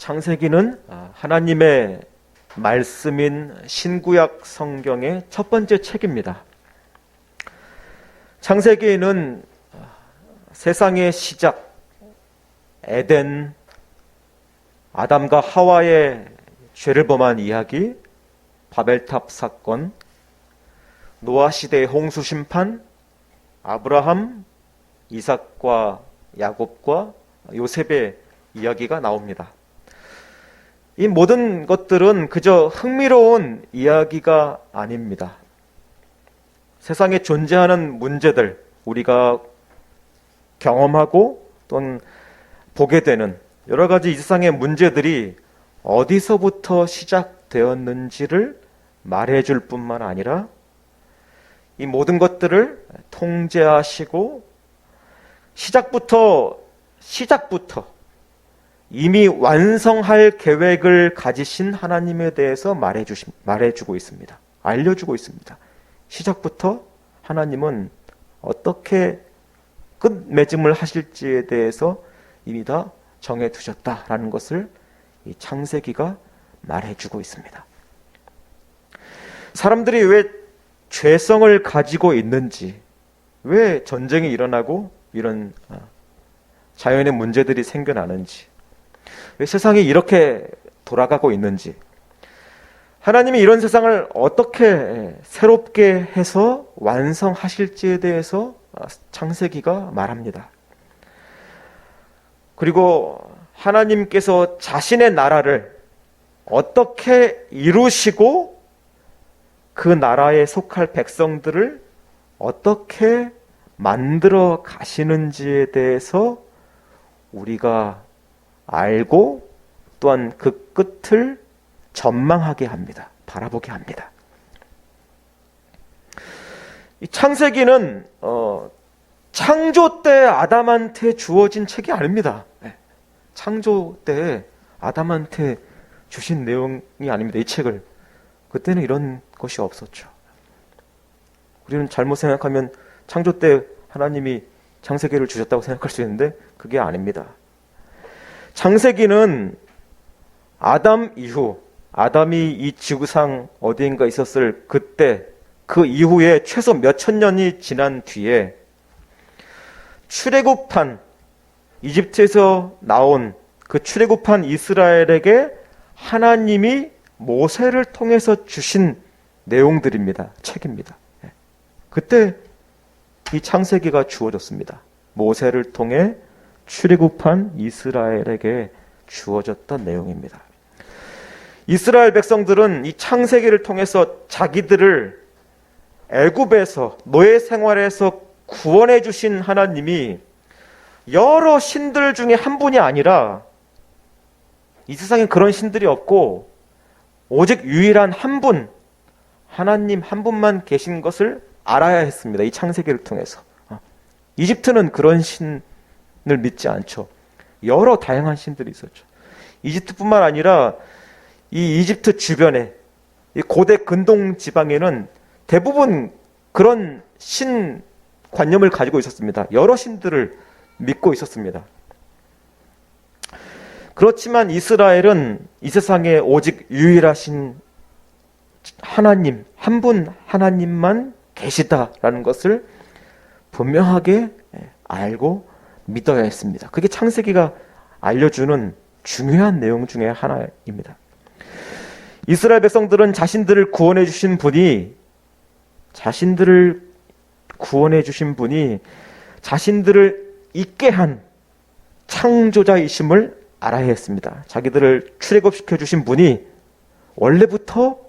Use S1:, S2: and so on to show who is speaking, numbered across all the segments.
S1: 창세기는 하나님의 말씀인 신구약 성경의 첫 번째 책입니다. 창세기에는 세상의 시작, 에덴, 아담과 하와의 죄를 범한 이야기, 바벨탑 사건, 노아 시대의 홍수 심판, 아브라함, 이삭과 야곱과 요셉의 이야기가 나옵니다. 이 모든 것들은 그저 흥미로운 이야기가 아닙니다. 세상에 존재하는 문제들, 우리가 경험하고 또는 보게 되는 여러 가지 이 세상의 문제들이 어디서부터 시작되었는지를 말해줄 뿐만 아니라 이 모든 것들을 통제하시고 시작부터 이미 완성할 계획을 가지신 하나님에 대해서 말해주고 있습니다. 알려주고 있습니다. 시작부터 하나님은 어떻게 끝맺음을 하실지에 대해서 이미 다 정해두셨다라는 것을 이 창세기가 말해주고 있습니다. 사람들이 왜 죄성을 가지고 있는지, 왜 전쟁이 일어나고 이런 자연의 문제들이 생겨나는지, 왜 세상이 이렇게 돌아가고 있는지, 하나님이 이런 세상을 어떻게 새롭게 해서 완성하실지에 대해서 창세기가 말합니다. 그리고 하나님께서 자신의 나라를 어떻게 이루시고 그 나라에 속할 백성들을 어떻게 만들어 가시는지에 대해서 우리가 알고 또한 그 끝을 전망하게 합니다. 바라보게 합니다. 이 창세기는 창조 때 아담한테 주어진 책이 아닙니다. 창조 때 아담한테 주신 내용이 아닙니다. 이 책을. 그때는 이런 것이 없었죠. 우리는 잘못 생각하면 창조 때 하나님이 창세기를 주셨다고 생각할 수 있는데 그게 아닙니다. 창세기는 아담 이후, 아담이 이 지구상 어디인가 있었을 그때, 그 이후에 최소 몇천 년이 지난 뒤에 출애굽한 이집트에서 나온 그 출애굽한 이스라엘에게 하나님이 모세를 통해서 주신 내용들입니다. 책입니다. 그때 이 창세기가 주어졌습니다. 모세를 통해 출애굽한 이스라엘에게 주어졌던 내용입니다. 이스라엘 백성들은 이 창세기를 통해서 자기들을 애굽에서 노예 생활에서 구원해 주신 하나님이 여러 신들 중에 한 분이 아니라 이 세상에 그런 신들이 없고 오직 유일한 한 분, 하나님 한 분만 계신 것을 알아야 했습니다. 이 창세기를 통해서. 이집트는 그런 신을 믿지 않죠. 여러 다양한 신들이 있었죠. 이집트뿐만 아니라 이 이집트 주변에 이 고대 근동 지방에는 대부분 그런 신 관념을 가지고 있었습니다. 여러 신들을 믿고 있었습니다. 그렇지만 이스라엘은 이 세상에 오직 유일하신 하나님, 한 분 하나님만 계시다라는 것을 분명하게 알고 믿어야 했습니다. 그게 창세기가 알려주는 중요한 내용 중에 하나입니다. 이스라엘 백성들은 자신들을 구원해 주신 분이 자신들을 있게 한 창조자이심을 알아야 했습니다. 자기들을 출애굽시켜 주신 분이 원래부터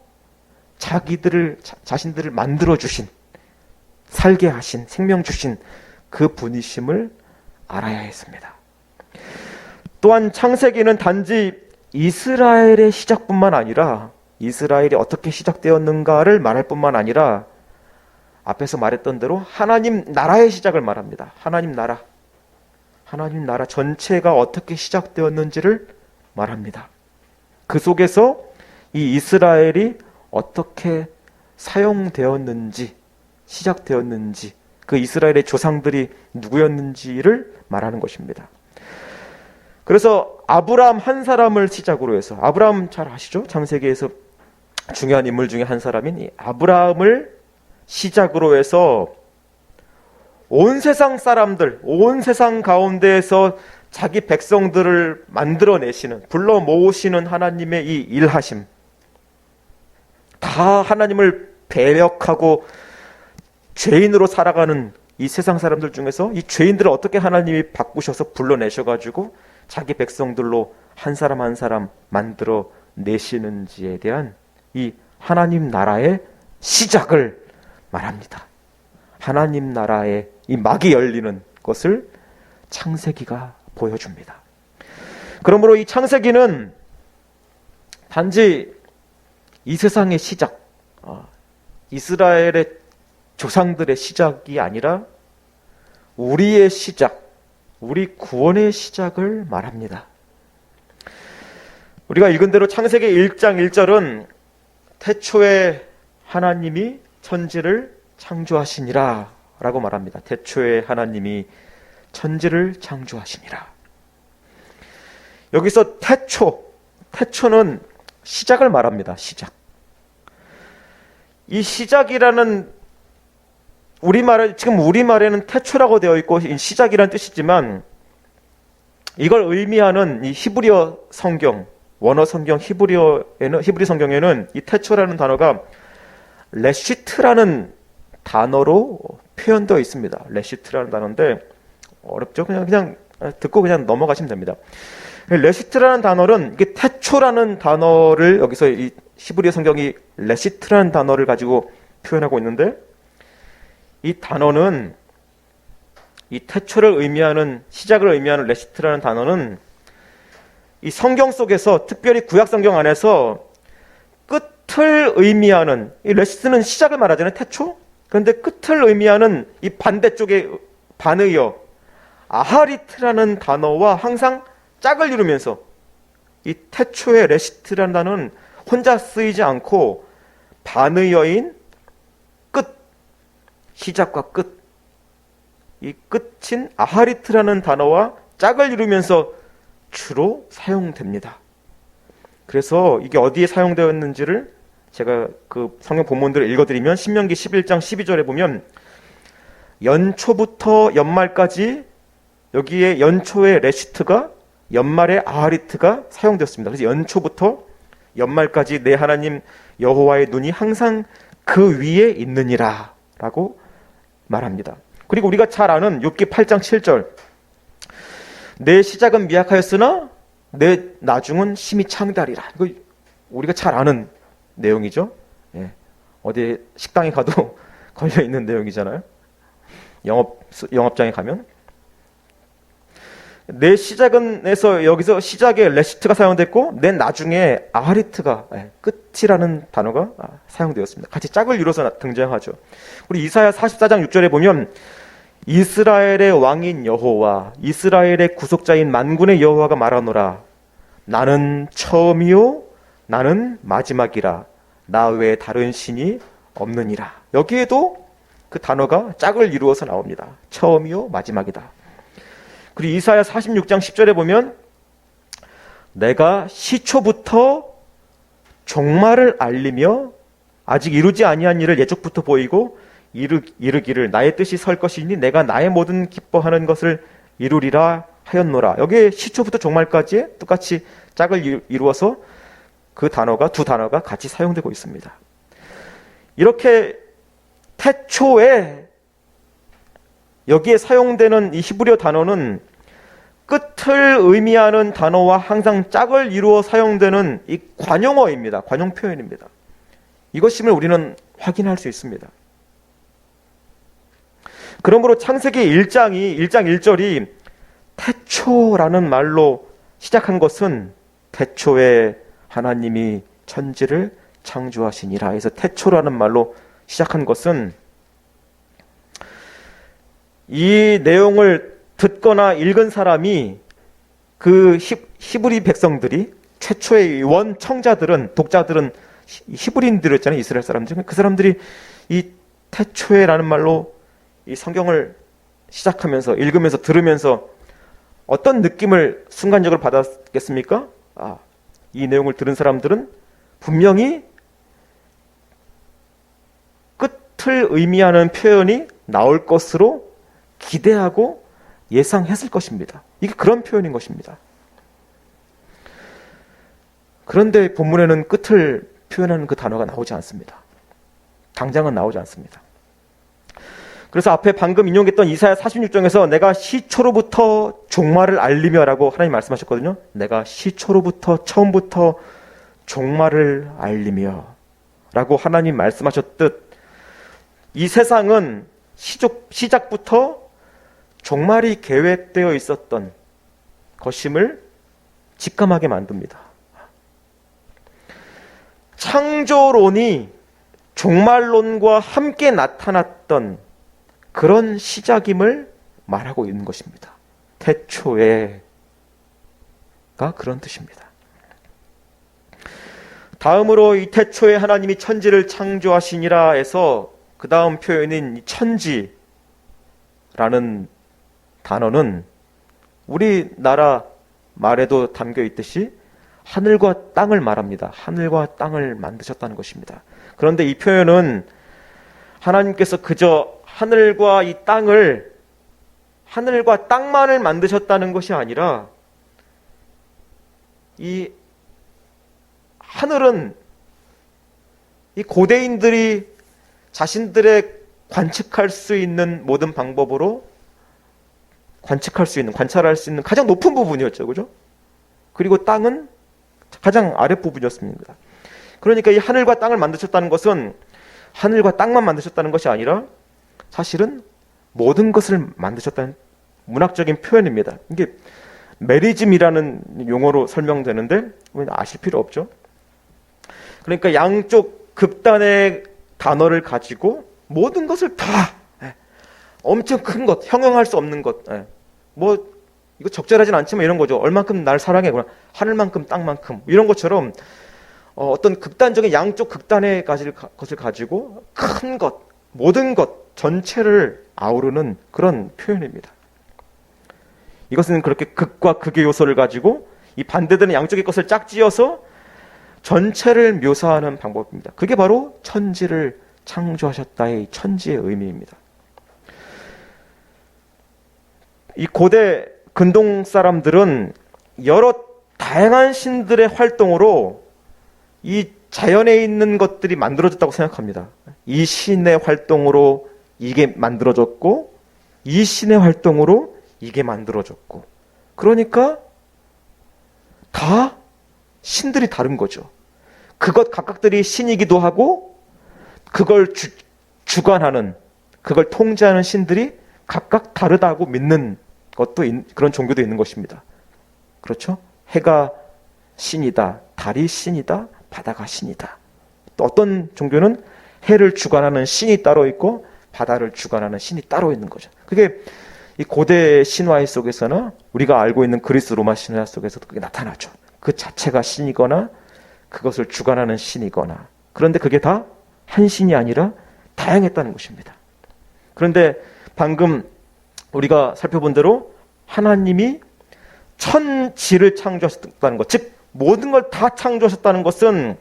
S1: 자신들을 만들어 주신, 살게 하신, 생명 주신 그 분이심을 알아야 했습니다. 또한 창세기는 단지 이스라엘의 시작뿐만 아니라 이스라엘이 어떻게 시작되었는가를 말할 뿐만 아니라 앞에서 말했던 대로 하나님 나라의 시작을 말합니다. 하나님 나라 전체가 어떻게 시작되었는지를 말합니다. 그 속에서 이 이스라엘이 어떻게 사용되었는지, 시작되었는지, 그 이스라엘의 조상들이 누구였는지를 말하는 것입니다. 그래서 아브라함 한 사람을 시작으로 해서, 아브라함 잘 아시죠? 창세기에서 중요한 인물 중에 한 사람인 이 아브라함을 시작으로 해서 온 세상 사람들, 온 세상 가운데에서 자기 백성들을 만들어내시는, 불러 모으시는 하나님의 이 일하심, 다 하나님을 배역하고 죄인으로 살아가는 이 세상 사람들 중에서 이 죄인들을 어떻게 하나님이 바꾸셔서 불러내셔가지고 자기 백성들로 한 사람 한 사람 만들어 내시는지에 대한 이 하나님 나라의 시작을 말합니다. 하나님 나라의 이 막이 열리는 것을 창세기가 보여줍니다. 그러므로 이 창세기는 단지 이 세상의 시작, 이스라엘의 조상들의 시작이 아니라 우리의 시작, 우리 구원의 시작을 말합니다. 우리가 읽은 대로 창세기 1장 1절은 태초에 하나님이 천지를 창조하시니라 라고 말합니다. 태초에 하나님이 천지를 창조하시니라. 여기서 태초는 시작을 말합니다. 시작. 이 시작이라는 지금 우리말에는 태초라고 되어 있고 시작이라는 뜻이지만 이걸 의미하는 이 히브리어 성경, 원어 성경 히브리 성경에는 이 태초라는 단어가 레시트라는 단어로 표현되어 있습니다. 레시트라는 단어인데 어렵죠? 그냥 듣고 그냥 넘어가시면 됩니다. 레시트라는 단어는 이게 태초라는 단어를 여기서 이 히브리 성경이 레시트라는 단어를 가지고 표현하고 있는데 이 단어는 이 태초를 의미하는 시작을 의미하는 레시트라는 단어는 이 성경 속에서 특별히 구약 성경 안에서 끝을 의미하는 이 레시트는 시작을 말하잖아요. 태초. 그런데 끝을 의미하는 이 반대쪽의 반의어 아하리트라는 단어와 항상 짝을 이루면서 이 태초의 레시트라는 단어는 혼자 쓰이지 않고 반의어인 끝, 시작과 끝, 이 끝인 아하리트라는 단어와 짝을 이루면서 주로 사용됩니다. 그래서 이게 어디에 사용되었는지를 제가 그 성경 본문들을 읽어드리면 신명기 11장 12절에 보면 연초부터 연말까지 여기에 연초의 레시트가 연말의 아하리트가 사용되었습니다. 그래서 연초부터 연말까지 내 하나님 여호와의 눈이 항상 그 위에 있느니라 라고 말합니다. 그리고 우리가 잘 아는 욥기 8장 7절 내 시작은 미약하였으나 내 나중은 심히 창대하리라. 이거 우리가 잘 아는 내용이죠. 예. 어디 식당에 가도 걸려있는 내용이잖아요. 영업장에 가면 내 시작은에서 여기서 시작에 레시트가 사용됐고 내 나중에 아하리트가 끝이라는 단어가 사용되었습니다. 같이 짝을 이뤄서 등장하죠. 우리 이사야 44장 6절에 보면 이스라엘의 왕인 여호와 이스라엘의 구속자인 만군의 여호와가 말하노라 나는 처음이요 나는 마지막이라 나 외에 다른 신이 없느니라. 여기에도 그 단어가 짝을 이루어서 나옵니다. 처음이요 마지막이다. 그리고 이사야 46장 10절에 보면 내가 시초부터 종말을 알리며 아직 이루지 아니한 일을 예적부터 보이고 이르기를 나의 뜻이 설 것이니 내가 나의 모든 기뻐하는 것을 이루리라 하였노라. 여기에 시초부터 종말까지 똑같이 짝을 이루어서 그 단어가 두 단어가 같이 사용되고 있습니다. 이렇게 태초에 여기에 사용되는 이 히브리어 단어는 끝을 의미하는 단어와 항상 짝을 이루어 사용되는 이 관용어입니다. 관용 표현입니다. 이것임을 우리는 확인할 수 있습니다. 그러므로 창세기 1장 1절이 태초라는 말로 시작한 것은 태초에 하나님이 천지를 창조하시니라 해서 태초라는 말로 시작한 것은 이 내용을 듣거나 읽은 사람이 그 히브리 백성들이 최초의 원 청자들은 독자들은 히브리인들이었잖아요. 이스라엘 사람들. 그 사람들이 이 태초에라는 말로 이 성경을 시작하면서 읽으면서 들으면서 어떤 느낌을 순간적으로 받았겠습니까? 이 내용을 들은 사람들은 분명히 끝을 의미하는 표현이 나올 것으로 기대하고 예상했을 것입니다. 이게 그런 표현인 것입니다. 그런데 본문에는 끝을 표현하는 그 단어가 나오지 않습니다. 당장은 나오지 않습니다. 그래서 앞에 방금 인용했던 이사야 46장에서 내가 시초로부터 종말을 알리며 라고 하나님 말씀하셨거든요. 내가 시초로부터 처음부터 종말을 알리며 라고 하나님 말씀하셨듯 이 세상은 시작부터 종말이 계획되어 있었던 것임을 직감하게 만듭니다. 창조론이 종말론과 함께 나타났던 그런 시작임을 말하고 있는 것입니다. 태초에가 그런 뜻입니다. 다음으로 이 태초에 하나님이 천지를 창조하시니라 해서 그 다음 표현인 천지라는 단어는 우리나라 말에도 담겨 있듯이 하늘과 땅을 말합니다. 하늘과 땅을 만드셨다는 것입니다. 그런데 이 표현은 하나님께서 그저 하늘과 땅만을 만드셨다는 것이 아니라 이 하늘은 이 고대인들이 자신들의 관측할 수 있는 모든 방법으로 관찰할 수 있는 가장 높은 부분이었죠. 그죠? 그리고 땅은 가장 아랫부분이었습니다. 그러니까 이 하늘과 땅을 만드셨다는 것은 하늘과 땅만 만드셨다는 것이 아니라 사실은 모든 것을 만드셨다는 문학적인 표현입니다. 이게 메리즘이라는 용어로 설명되는데 아실 필요 없죠. 그러니까 양쪽 극단의 단어를 가지고 모든 것을 다 엄청 큰 것, 형용할 수 없는 것, 뭐 이거 적절하진 않지만 이런 거죠. 얼만큼 날 사랑해, 하늘만큼 땅만큼 이런 것처럼 어떤 극단적인 양쪽 극단의 것을 가지고 큰 것, 모든 것 전체를 아우르는 그런 표현입니다. 이것은 그렇게 극과 극의 요소를 가지고 이 반대되는 양쪽의 것을 짝지어서 전체를 묘사하는 방법입니다. 그게 바로 천지를 창조하셨다의 천지의 의미입니다. 이 고대 근동 사람들은 여러 다양한 신들의 활동으로 이 자연에 있는 것들이 만들어졌다고 생각합니다. 이 신의 활동으로 이게 만들어졌고 이 신의 활동으로 이게 만들어졌고 그러니까 다 신들이 다른 거죠. 그것 각각들이 신이기도 하고 그걸 주관하는 그걸 통제하는 신들이 각각 다르다고 믿는 것도 그런 종교도 있는 것입니다. 그렇죠? 해가 신이다, 달이 신이다, 바다가 신이다. 또 어떤 종교는 해를 주관하는 신이 따로 있고 바다를 주관하는 신이 따로 있는 거죠. 그게 이 고대 신화 속에서나 우리가 알고 있는 그리스 로마 신화 속에서도 그게 나타나죠. 그 자체가 신이거나 그것을 주관하는 신이거나 그런데 그게 다 한 신이 아니라 다양했다는 것입니다. 그런데 방금 우리가 살펴본 대로 하나님이 천지를 창조하셨다는 것, 즉 모든 걸 다 창조하셨다는 것은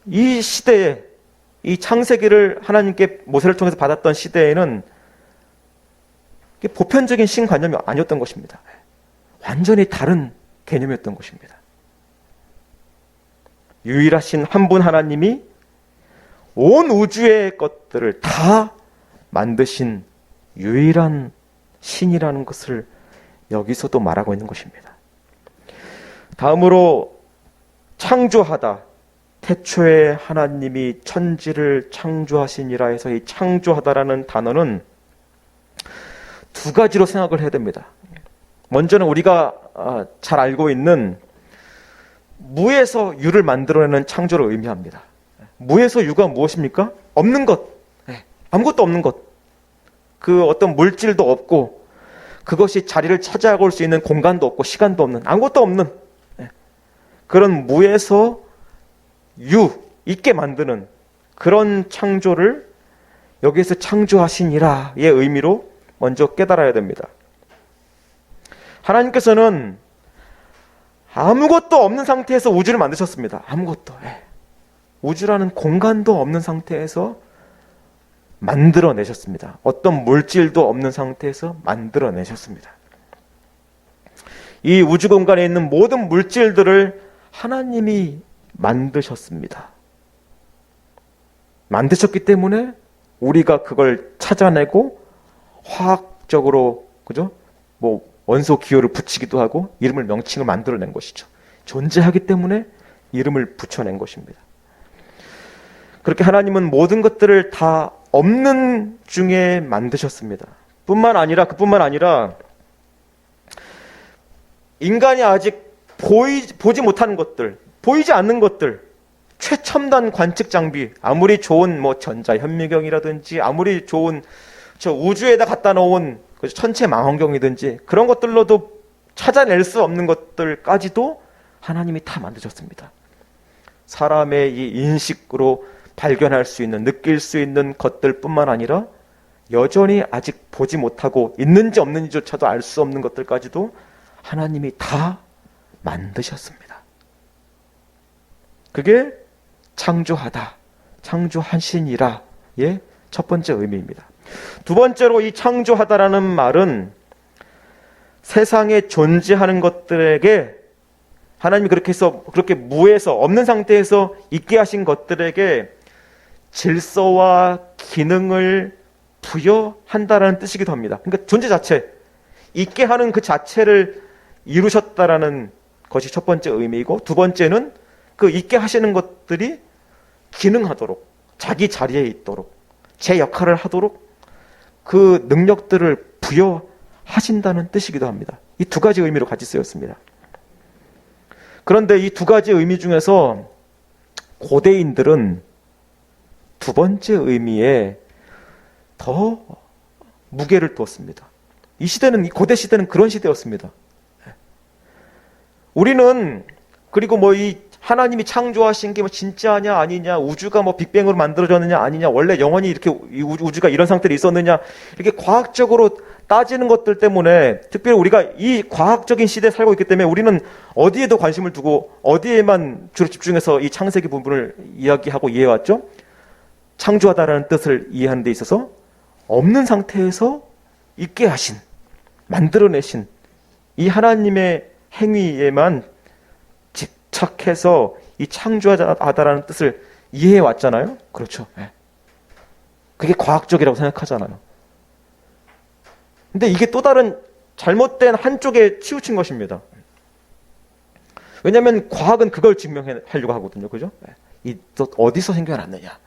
S1: 이 시대에 이 창세기를 하나님께 모세를 통해서 받았던 시대에는 보편적인 신관념이 아니었던 것입니다. 완전히 다른 개념이었던 것입니다. 유일하신 한 분 하나님이 온 우주의 것들을 다 만드신 유일한 신이라는 것을 여기서도 말하고 있는 것입니다. 다음으로 창조하다. 태초에 하나님이 천지를 창조하시니라 해서 이 창조하다라는 단어는 두 가지로 생각을 해야 됩니다. 먼저는 우리가 잘 알고 있는 무에서 유를 만들어내는 창조를 의미합니다. 무에서 유가 무엇입니까? 없는 것. 아무것도 없는 것. 그 어떤 물질도 없고 그것이 자리를 차지하고 수 있는 공간도 없고 시간도 없는 아무것도 없는 그런 무에서 유 있게 만드는 그런 창조를 여기에서 창조하시니라의 의미로 먼저 깨달아야 됩니다. 하나님께서는 아무것도 없는 상태에서 우주를 만드셨습니다. 아무것도. 우주라는 공간도 없는 상태에서 만들어내셨습니다. 어떤 물질도 없는 상태에서 만들어내셨습니다. 이 우주 공간에 있는 모든 물질들을 하나님이 만드셨습니다. 만드셨기 때문에 우리가 그걸 찾아내고 화학적으로, 그죠? 원소 기호를 붙이기도 하고 이름을 명칭을 만들어낸 것이죠. 존재하기 때문에 이름을 붙여낸 것입니다. 그렇게 하나님은 모든 것들을 다 없는 중에 만드셨습니다. 그뿐만 아니라 인간이 아직 보지 못하는 것들, 보이지 않는 것들, 최첨단 관측 장비, 아무리 좋은 전자현미경이라든지 아무리 좋은 저 우주에다 갖다 놓은 천체 망원경이든지 그런 것들로도 찾아낼 수 없는 것들까지도 하나님이 다 만드셨습니다. 사람의 이 인식으로 발견할 수 있는, 느낄 수 있는 것들뿐만 아니라 여전히 아직 보지 못하고 있는지 없는지조차도 알 수 없는 것들까지도 하나님이 다 만드셨습니다. 그게 창조하다, 창조하시니라의 첫 번째 의미입니다. 두 번째로 이 창조하다라는 말은 세상에 존재하는 것들에게 하나님이 그렇게 무에서 없는 상태에서 있게 하신 것들에게 질서와 기능을 부여한다라는 뜻이기도 합니다. 그러니까 존재 자체, 있게 하는 그 자체를 이루셨다라는 것이 첫 번째 의미이고, 두 번째는 그 있게 하시는 것들이 기능하도록, 자기 자리에 있도록, 제 역할을 하도록 그 능력들을 부여하신다는 뜻이기도 합니다. 이 두 가지 의미로 같이 쓰였습니다. 그런데 이 두 가지 의미 중에서 고대인들은 두 번째 의미에 더 무게를 두었습니다. 이 고대 시대는 그런 시대였습니다. 우리는, 그리고 이 하나님이 창조하신 게 진짜냐 아니냐, 우주가 빅뱅으로 만들어졌느냐 아니냐, 원래 영원히 이렇게 우주가 이런 상태로 있었느냐, 이렇게 과학적으로 따지는 것들 때문에, 특별히 우리가 이 과학적인 시대에 살고 있기 때문에 우리는 어디에 더 관심을 두고 어디에만 주로 집중해서 이 창세기 부분을 이야기하고 이해해왔죠? 창조하다라는 뜻을 이해하는 데 있어서 없는 상태에서 있게 하신, 만들어내신 이 하나님의 행위에만 집착해서 이 창조하다라는 뜻을 이해해 왔잖아요. 그렇죠. 그게 과학적이라고 생각하잖아요. 근데 이게 또 다른 잘못된 한쪽에 치우친 것입니다. 왜냐하면 과학은 그걸 증명하려고 하거든요. 그죠? 또 어디서 생겨났느냐.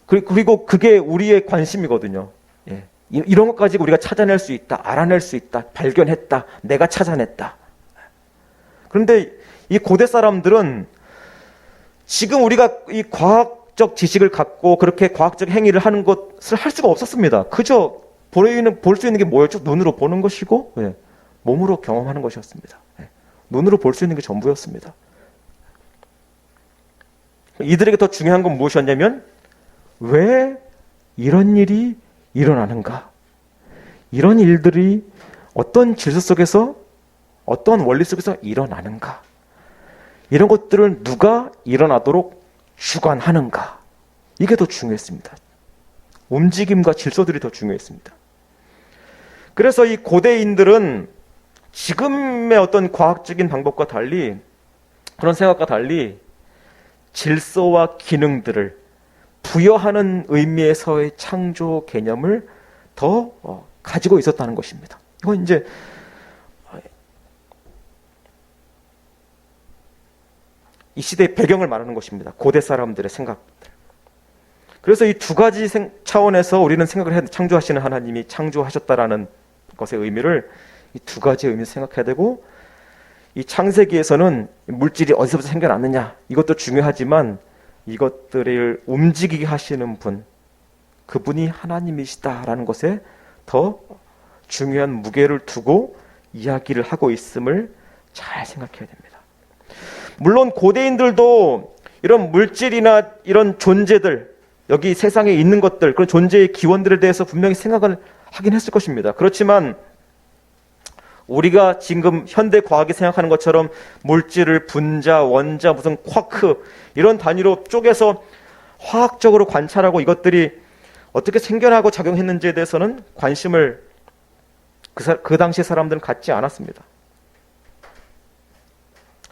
S1: 그리고 그게 우리의 관심이거든요. 이런 것 가지고 우리가 찾아낼 수 있다, 알아낼 수 있다, 발견했다, 내가 찾아냈다. 그런데 이 고대 사람들은 지금 우리가 이 과학적 지식을 갖고 그렇게 과학적 행위를 하는 것을 할 수가 없었습니다. 그저 볼 수 있는 게 뭐였죠? 눈으로 보는 것이고, 몸으로 경험하는 것이었습니다. 눈으로 볼 수 있는 게 전부였습니다. 이들에게 더 중요한 건 무엇이었냐면, 왜 이런 일이 일어나는가? 이런 일들이 어떤 질서 속에서, 어떤 원리 속에서 일어나는가? 이런 것들을 누가 일어나도록 주관하는가? 이게 더 중요했습니다. 움직임과 질서들이 더 중요했습니다. 그래서 이 고대인들은 지금의 어떤 과학적인 방법과 달리, 그런 생각과 달리 질서와 기능들을 부여하는 의미에서의 창조 개념을 더 가지고 있었다는 것입니다. 이건 이제 이 시대의 배경을 말하는 것입니다. 고대 사람들의 생각들. 그래서 이 두 가지 차원에서 우리는 생각을 해야 돼. 창조하시는 하나님이 창조하셨다라는 것의 의미를 이 두 가지 의미를 생각해야 되고, 이 창세기에서는 물질이 어디서부터 생겨났느냐, 이것도 중요하지만 이것들을 움직이게 하시는 분, 그분이 하나님이시다라는 것에 더 중요한 무게를 두고 이야기를 하고 있음을 잘 생각해야 됩니다. 물론 고대인들도 이런 물질이나 이런 존재들, 여기 세상에 있는 것들, 그런 존재의 기원들에 대해서 분명히 생각을 하긴 했을 것입니다. 그렇지만 우리가 지금 현대 과학이 생각하는 것처럼 물질을 분자, 원자, 무슨 쿼크 이런 단위로 쪼개서 화학적으로 관찰하고 이것들이 어떻게 생겨나고 작용했는지에 대해서는 관심을 그 당시 사람들은 갖지 않았습니다.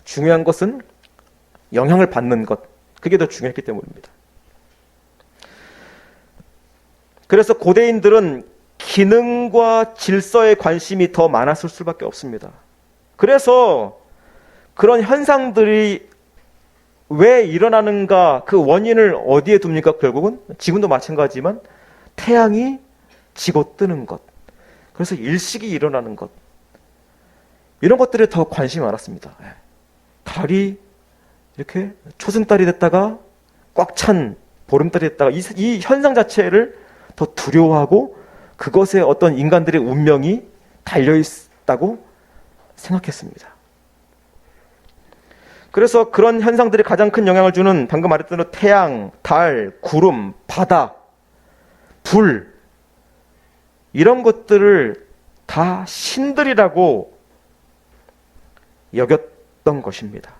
S1: 중요한 것은 영향을 받는 것, 그게 더 중요했기 때문입니다. 그래서 고대인들은 기능과 질서에 관심이 더 많았을 수밖에 없습니다. 그래서 그런 현상들이 왜 일어나는가, 그 원인을 어디에 둡니까? 결국은 지금도 마찬가지지만 태양이 지고 뜨는 것, 그래서 일식이 일어나는 것, 이런 것들에 더 관심이 많았습니다. 달이 이렇게 초승달이 됐다가 꽉 찬 보름달이 됐다가 이 현상 자체를 더 두려워하고 그것에 어떤 인간들의 운명이 달려있다고 생각했습니다. 그래서 그런 현상들이 가장 큰 영향을 주는 방금 말했던 대로 태양, 달, 구름, 바다, 불, 이런 것들을 다 신들이라고 여겼던 것입니다.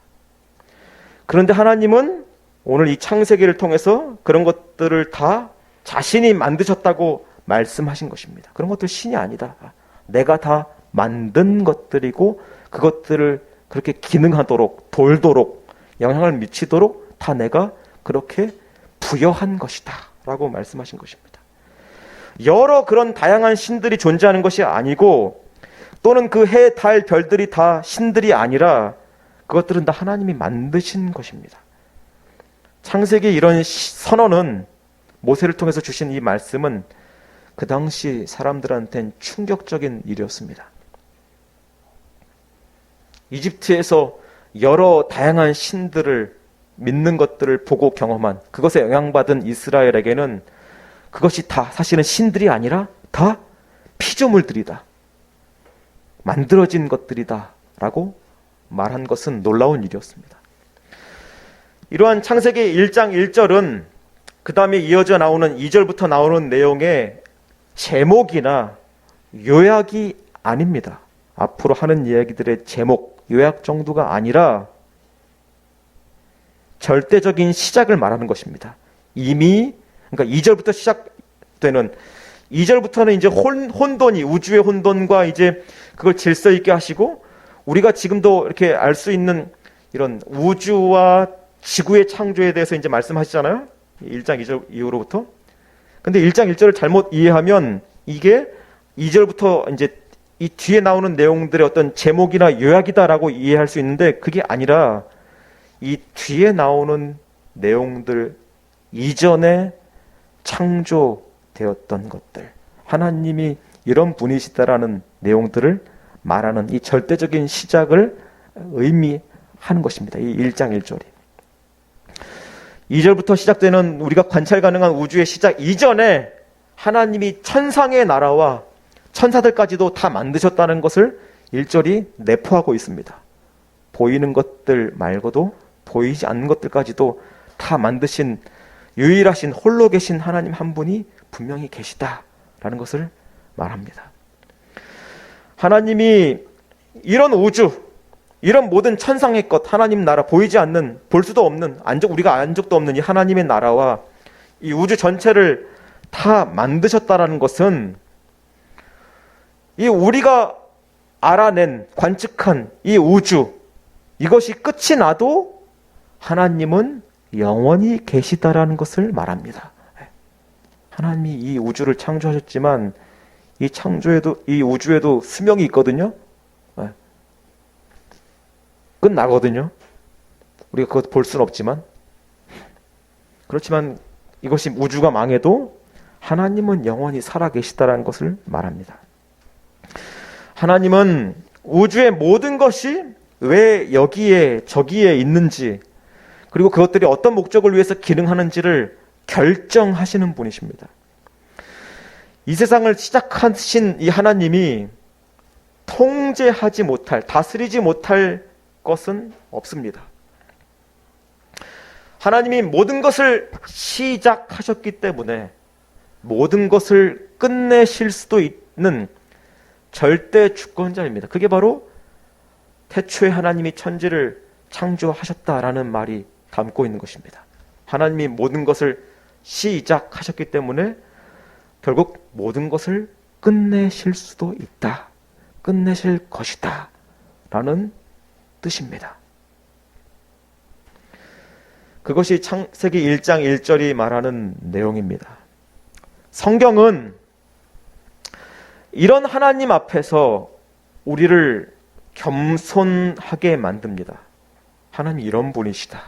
S1: 그런데 하나님은 오늘 이 창세기를 통해서 그런 것들을 다 자신이 만드셨다고 말씀하신 것입니다. 그런 것들 신이 아니다. 내가 다 만든 것들이고 그것들을 그렇게 기능하도록, 돌도록, 영향을 미치도록 다 내가 그렇게 부여한 것이다 라고 말씀하신 것입니다. 여러 그런 다양한 신들이 존재하는 것이 아니고, 또는 그 해, 달, 별들이 다 신들이 아니라 그것들은 다 하나님이 만드신 것입니다. 창세기 이런 선언은, 모세를 통해서 주신 이 말씀은 그 당시 사람들한테는 충격적인 일이었습니다. 이집트에서 여러 다양한 신들을 믿는 것들을 보고 경험한, 그것에 영향받은 이스라엘에게는 그것이 다 사실은 신들이 아니라 다 피조물들이다, 만들어진 것들이다 라고 말한 것은 놀라운 일이었습니다. 이러한 창세기 1장 1절은 그 다음에 이어져 나오는 2절부터 나오는 내용의 제목이나 요약이 아닙니다. 앞으로 하는 이야기들의 제목, 요약 정도가 아니라 절대적인 시작을 말하는 것입니다. 이미, 그러니까 2절부터 시작되는, 2절부터는 이제 혼돈이, 우주의 혼돈과 이제 그걸 질서 있게 하시고, 우리가 지금도 이렇게 알 수 있는 이런 우주와 지구의 창조에 대해서 이제 말씀하시잖아요. 1장 2절 이후로부터. 근데 1장 1절을 잘못 이해하면 이게 2절부터 이제 이 뒤에 나오는 내용들의 어떤 제목이나 요약이다라고 이해할 수 있는데, 그게 아니라 이 뒤에 나오는 내용들 이전에 창조되었던 것들, 하나님이 이런 분이시다라는 내용들을 말하는 이 절대적인 시작을 의미하는 것입니다. 이 1장 1절이. 2절부터 시작되는 우리가 관찰 가능한 우주의 시작 이전에 하나님이 천상의 나라와 천사들까지도 다 만드셨다는 것을 1절이 내포하고 있습니다. 보이는 것들 말고도 보이지 않는 것들까지도 다 만드신 유일하신 홀로 계신 하나님 한 분이 분명히 계시다라는 것을 말합니다. 하나님이 이런 우주, 이런 모든 천상의 것, 하나님 나라, 보이지 않는, 볼 수도 없는, 우리가 안 적도 없는 이 하나님의 나라와 이 우주 전체를 다 만드셨다라는 것은 이 우리가 알아낸, 관측한 이 우주, 이것이 끝이 나도 하나님은 영원히 계시다라는 것을 말합니다. 하나님이 이 우주를 창조하셨지만 이 창조에도, 이 우주에도 수명이 있거든요. 끝나거든요. 우리가 그것 볼 수는 없지만. 그렇지만 이것이 우주가 망해도 하나님은 영원히 살아계시다라는 것을 말합니다. 하나님은 우주의 모든 것이 왜 여기에 저기에 있는지, 그리고 그것들이 어떤 목적을 위해서 기능하는지를 결정하시는 분이십니다. 이 세상을 시작하신 이 하나님이 통제하지 못할, 다스리지 못할 것은 없습니다. 하나님이 모든 것을 시작하셨기 때문에 모든 것을 끝내실 수도 있는 절대 주권자입니다. 그게 바로 태초에 하나님이 천지를 창조하셨다라는 말이 담고 있는 것입니다. 하나님이 모든 것을 시작하셨기 때문에 결국 모든 것을 끝내실 수도 있다. 끝내실 것이다. 라는 뜻입니다. 그것이 창세기 1장 1절이 말하는 내용입니다. 성경은 이런 하나님 앞에서 우리를 겸손하게 만듭니다. 하나님 이런 분이시다.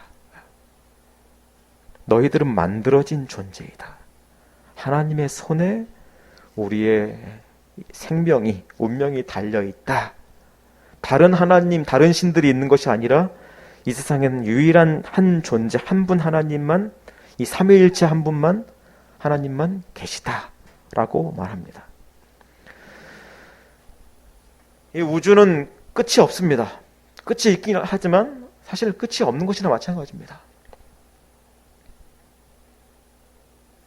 S1: 너희들은 만들어진 존재이다. 하나님의 손에 우리의 생명이, 운명이 달려있다. 다른 하나님, 다른 신들이 있는 것이 아니라 이 세상에는 유일한 한 존재, 한 분 하나님만, 이 삼위일체 한 분만, 하나님만 계시다. 라고 말합니다. 이 우주는 끝이 없습니다. 끝이 있긴 하지만 사실 끝이 없는 것이나 마찬가지입니다.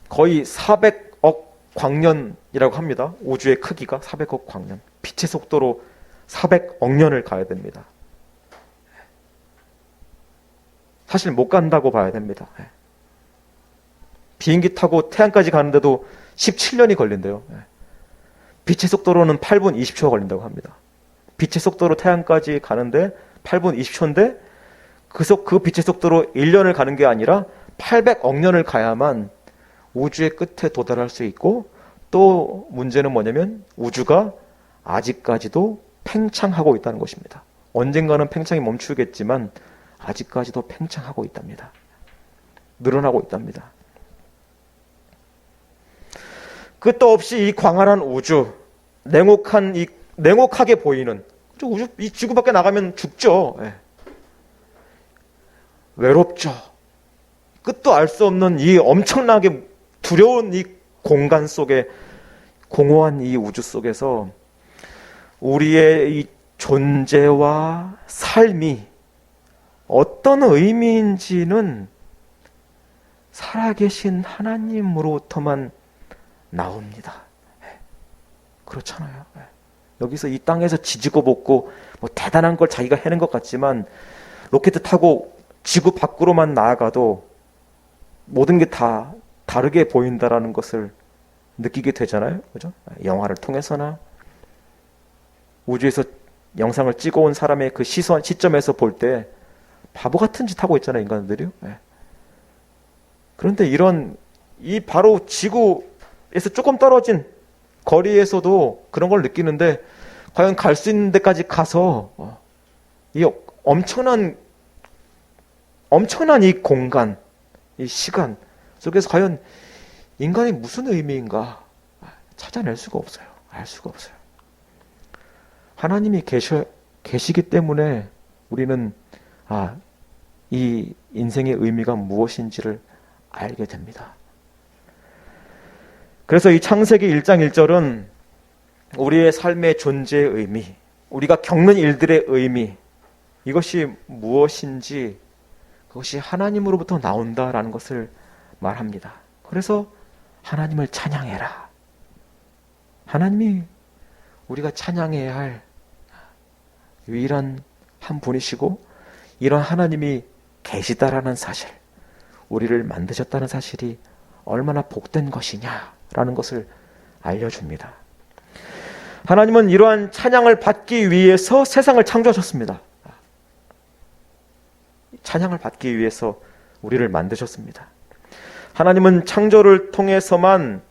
S1: 거의 400억 광년이라고 합니다. 우주의 크기가 400억 광년. 빛의 속도로 400억 년을 가야 됩니다. 사실 못 간다고 봐야 됩니다. 비행기 타고 태양까지 가는데도 17년이 걸린대요. 빛의 속도로는 8분 20초가 걸린다고 합니다. 빛의 속도로 태양까지 가는데 8분 20초인데 그 빛의 속도로 1년을 가는 게 아니라 800억 년을 가야만 우주의 끝에 도달할 수 있고, 또 문제는 뭐냐면 우주가 아직까지도 팽창하고 있다는 것입니다. 언젠가는 팽창이 멈추겠지만 아직까지도 팽창하고 있답니다. 늘어나고 있답니다. 끝도 없이 이 광활한 우주, 냉혹하게 보이는 우주, 이 지구 밖에 나가면 죽죠. 외롭죠. 끝도 알 수 없는 이 엄청나게 두려운 이 공간 속에, 공허한 이 우주 속에서 우리의 이 존재와 삶이 어떤 의미인지는 살아계신 하나님으로부터만 나옵니다. 그렇잖아요. 여기서 이 땅에서 지지고 볶고 뭐 대단한 걸 자기가 해낸 것 같지만 로켓 타고 지구 밖으로만 나아가도 모든 게 다 다르게 보인다라는 것을 느끼게 되잖아요. 그죠? 영화를 통해서나 우주에서 영상을 찍어온 사람의 그 시점에서 볼 때 바보 같은 짓 하고 있잖아요, 인간들이요. 그런데 이 바로 지구에서 조금 떨어진 거리에서도 그런 걸 느끼는데, 과연 갈 수 있는 데까지 가서 이 엄청난 이 공간, 이 시간 속에서 과연 인간이 무슨 의미인가 찾아낼 수가 없어요. 알 수가 없어요. 하나님이 계시기 때문에 우리는 이 인생의 의미가 무엇인지를 알게 됩니다. 그래서 이 창세기 1장 1절은 우리의 삶의 존재의 의미, 우리가 겪는 일들의 의미, 이것이 무엇인지 그것이 하나님으로부터 나온다라는 것을 말합니다. 그래서 하나님을 찬양해라. 하나님이 우리가 찬양해야 할 유일한 한 분이시고, 이런 하나님이 계시다라는 사실, 우리를 만드셨다는 사실이 얼마나 복된 것이냐라는 것을 알려줍니다. 하나님은 이러한 찬양을 받기 위해서 세상을 창조하셨습니다. 찬양을 받기 위해서 우리를 만드셨습니다. 하나님은 창조를 통해서만,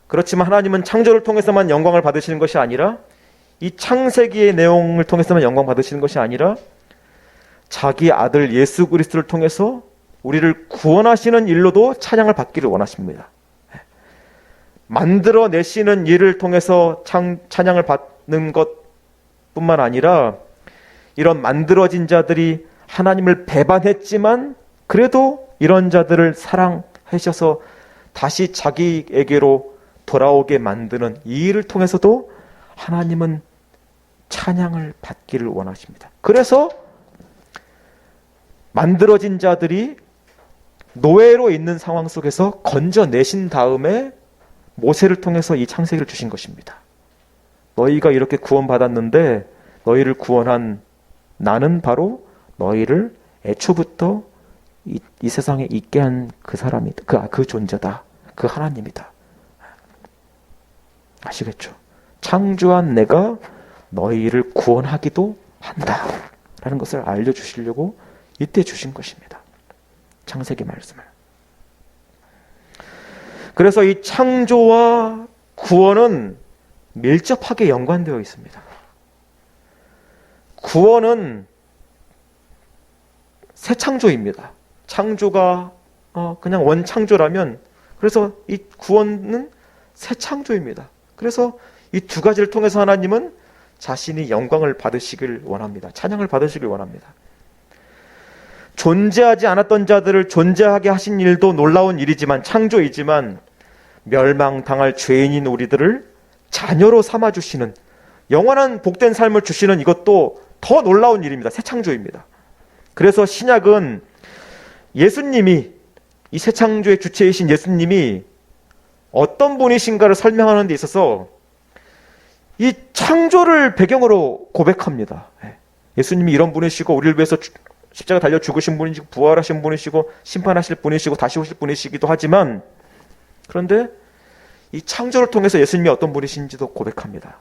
S1: 그렇지만 하나님은 창조를 통해서만 영광을 받으시는 것이 아니라, 이 창세기의 내용을 통해서만 영광 받으시는 것이 아니라 자기 아들 예수 그리스도를 통해서 우리를 구원하시는 일로도 찬양을 받기를 원하십니다. 만들어내시는 일을 통해서 찬양을 받는 것뿐만 아니라, 이런 만들어진 자들이 하나님을 배반했지만 그래도 이런 자들을 사랑하셔서 다시 자기에게로 돌아오게 만드는 이 일을 통해서도 하나님은 찬양을 받기를 원하십니다. 그래서 만들어진 자들이 노예로 있는 상황 속에서 건져내신 다음에 모세를 통해서 이 창세기를 주신 것입니다. 너희가 이렇게 구원받았는데 너희를 구원한 나는 바로 너희를 애초부터 이 세상에 있게 한 그 사람이다. 그 존재다. 그 하나님이다. 아시겠죠? 창조한 내가 너희를 구원하기도 한다. 라는 것을 알려주시려고 이때 주신 것입니다. 창세기 말씀을. 그래서 이 창조와 구원은 밀접하게 연관되어 있습니다. 구원은 새 창조입니다. 창조가 그냥 원창조라면, 그래서 이 구원은 새 창조입니다. 그래서 이 두 가지를 통해서 하나님은 자신이 영광을 받으시길 원합니다. 찬양을 받으시길 원합니다. 존재하지 않았던 자들을 존재하게 하신 일도 놀라운 일이지만, 창조이지만 멸망당할 죄인인 우리들을 자녀로 삼아주시는, 영원한 복된 삶을 주시는 이것도 더 놀라운 일입니다. 새 창조입니다. 그래서 신약은 예수님이, 이 새 창조의 주체이신 예수님이 어떤 분이신가를 설명하는 데 있어서 이 창조를 배경으로 고백합니다. 예수님이 이런 분이시고 우리를 위해서 십자가 달려 죽으신 분이시고 부활하신 분이시고 심판하실 분이시고 다시 오실 분이시기도 하지만, 그런데 이 창조를 통해서 예수님이 어떤 분이신지도 고백합니다.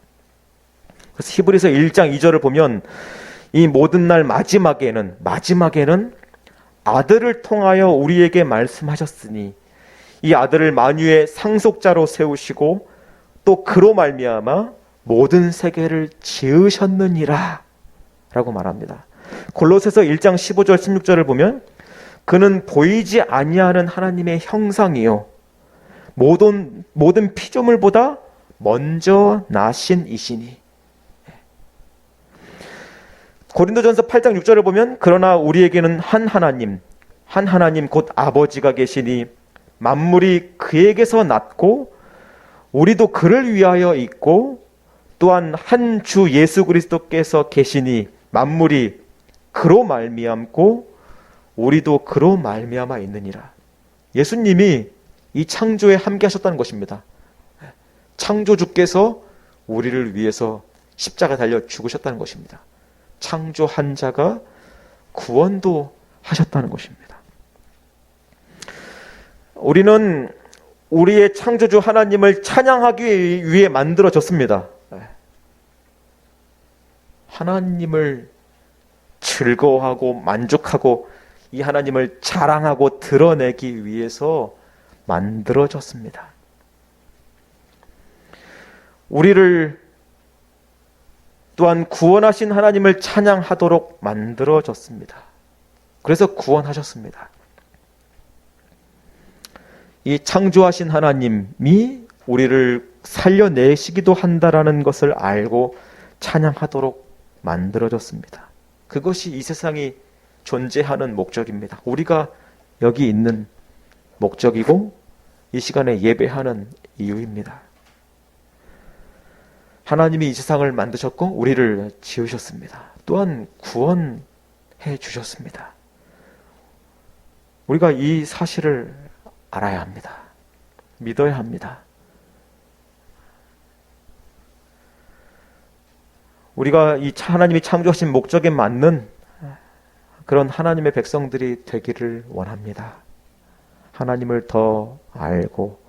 S1: 그래서 히브리서 1장 2절을 보면 이 모든 날 마지막에는 아들을 통하여 우리에게 말씀하셨으니 이 아들을 만유의 상속자로 세우시고 또 그로 말미암아 모든 세계를 지으셨느니라 라고 말합니다. 골로새서 1장 15절 16절을 보면 그는 보이지 아니하는 하나님의 형상이요 모든 피조물보다 먼저 나신 이시니. 고린도전서 8장 6절을 보면 그러나 우리에게는 한 하나님 곧 아버지가 계시니 만물이 그에게서 났고 우리도 그를 위하여 있고 또한 한 주 예수 그리스도께서 계시니 만물이 그로 말미암고 우리도 그로 말미암아 있느니라. 예수님이 이 창조에 함께 하셨다는 것입니다. 창조주께서 우리를 위해서 십자가 달려 죽으셨다는 것입니다. 창조한 자가 구원도 하셨다는 것입니다. 우리는 우리의 창조주 하나님을 찬양하기 위해 만들어졌습니다. 하나님을 즐거워하고 만족하고 이 하나님을 자랑하고 드러내기 위해서 만들어졌습니다. 우리를 또한 구원하신 하나님을 찬양하도록 만들어졌습니다. 그래서 구원하셨습니다. 이 창조하신 하나님이 우리를 살려내시기도 한다라는 것을 알고 찬양하도록 만들어졌습니다. 그것이 이 세상이 존재하는 목적입니다. 우리가 여기 있는 목적이고 이 시간에 예배하는 이유입니다. 하나님이 이 세상을 만드셨고 우리를 지으셨습니다. 또한 구원해 주셨습니다. 우리가 이 사실을 알아야 합니다. 믿어야 합니다. 우리가 이 하나님이 창조하신 목적에 맞는 그런 하나님의 백성들이 되기를 원합니다. 하나님을 더 알고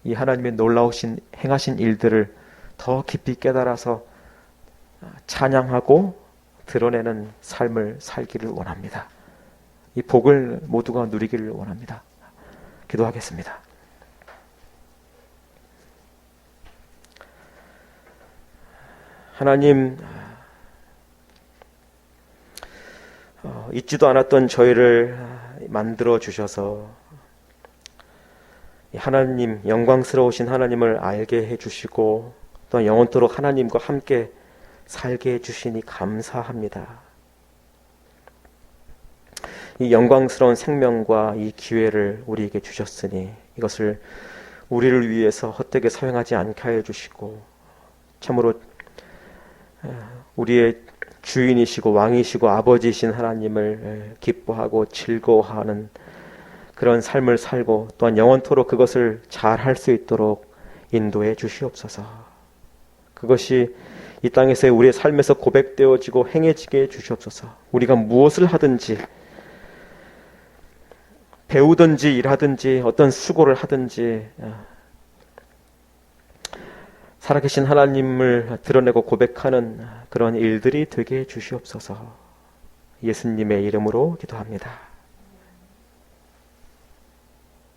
S1: 이 하나님의 놀라우신 행하신 일들을 더 깊이 깨달아서 찬양하고 드러내는 삶을 살기를 원합니다. 이 복을 모두가 누리기를 원합니다. 기도하겠습니다. 하나님, 있지도 않았던 저희를 만들어 주셔서 하나님, 영광스러우신 하나님을 알게 해주시고 또 영원토록 하나님과 함께 살게 해주시니 감사합니다. 이 영광스러운 생명과 이 기회를 우리에게 주셨으니 이것을 우리를 위해서 헛되게 사용하지 않게 하여 주시고 참으로 우리의 주인이시고 왕이시고 아버지이신 하나님을 기뻐하고 즐거워하는 그런 삶을 살고 또한 영원토록 그것을 잘 할 수 있도록 인도해 주시옵소서. 그것이 이 땅에서의 우리의 삶에서 고백되어지고 행해지게 해 주시옵소서. 우리가 무엇을 하든지, 배우든지 일하든지 어떤 수고를 하든지 살아계신 하나님을 드러내고 고백하는 그런 일들이 되게 해 주시옵소서. 예수님의 이름으로 기도합니다.